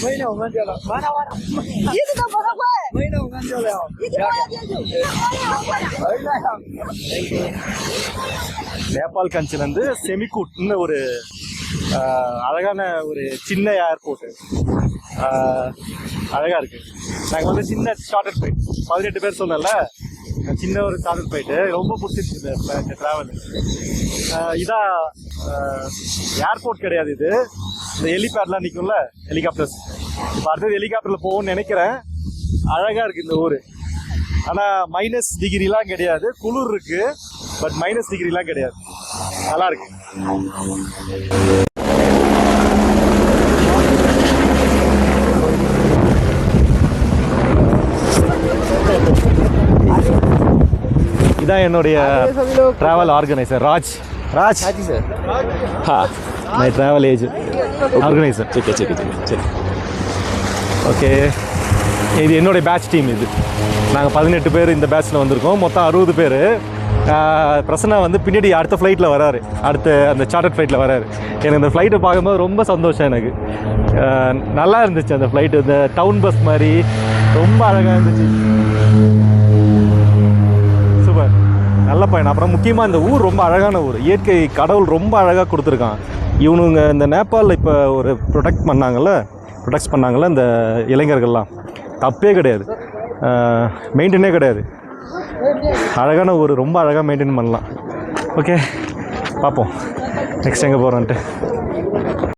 没弄完掉了，完了，一直都不能回，没弄完掉了，நேபாள் கண்ட்ரிலேருந்து செமிகூட்னு ஒரு அழகான ஒரு சின்ன ஏர்போர்ட்டு, அழகாக இருக்குது. நாங்கள் வந்து சின்ன ஷார்ட்டட் ஃப்ளைட் 18 பேர் சொன்னல, சின்ன ஒரு ஷார்ட்டட் ஃப்ளைட்டு ரொம்ப பிடிச்சிருச்சு இந்த ட்ராவல். இதான் ஏர்போர்ட் கிடையாது, இது இந்த ஹெலிபேட்லாம் நிற்கும்ல ஹெலிகாப்டர்ஸ். இப்போ அடுத்தது ஹெலிகாப்டரில் போகணும்னு நினைக்கிறேன். அழகாக இருக்குது இந்த ஊர். ஆனால் மைனஸ் டிகிரிலாம் கிடையாது, குளிர் இருக்குது, பட் மைனஸ் டிகிரிலாம் கிடையாது, நல்லா இருக்கு. இதான் என்னுடைய travel organiser Raj. Raj sir, my travel agent organiser. சரி, ஓகே. இது என்னுடைய பேட்ச் டீம். இது நாங்கள் 18 பேர் இந்த பேட்சில் வந்திருக்கோம். மொத்தம் 60 பேர். பிரசன்னா வந்து பின்னாடி அடுத்த ஃப்ளைட்டில் வராரு, அடுத்த அந்த சார்ட்டர்ட் ஃப்ளைட்டில் வராரு. எனக்கு இந்த ஃப்ளைட்டை பார்க்கும்போது ரொம்ப சந்தோஷம். எனக்கு நல்லா இருந்துச்சு அந்த ஃப்ளைட்டு, இந்த டவுன் பஸ் மாதிரி ரொம்ப அழகாக இருந்துச்சு. சூப்பர், நல்ல பயணம். அப்புறம் முக்கியமாக இந்த ஊர் ரொம்ப அழகான ஊர், இயற்கை கடவுள் ரொம்ப அழகாக கொடுத்துருக்கான். இவனுங்க இந்த நேபாளில் இப்போ ஒரு ப்ரொடெக்ட் பண்ணாங்கள்ல இந்த இளைஞர்கள்லாம், தப்பே கிடையாது, மெயின்டைனே கிடையாது. அழகான ஊர், ரொம்ப அழகாக மெயின்டைன் பண்ணலாம். ஓகே, பார்ப்போம் நெக்ஸ்ட் எங்கே போகிறோன்ட்டு.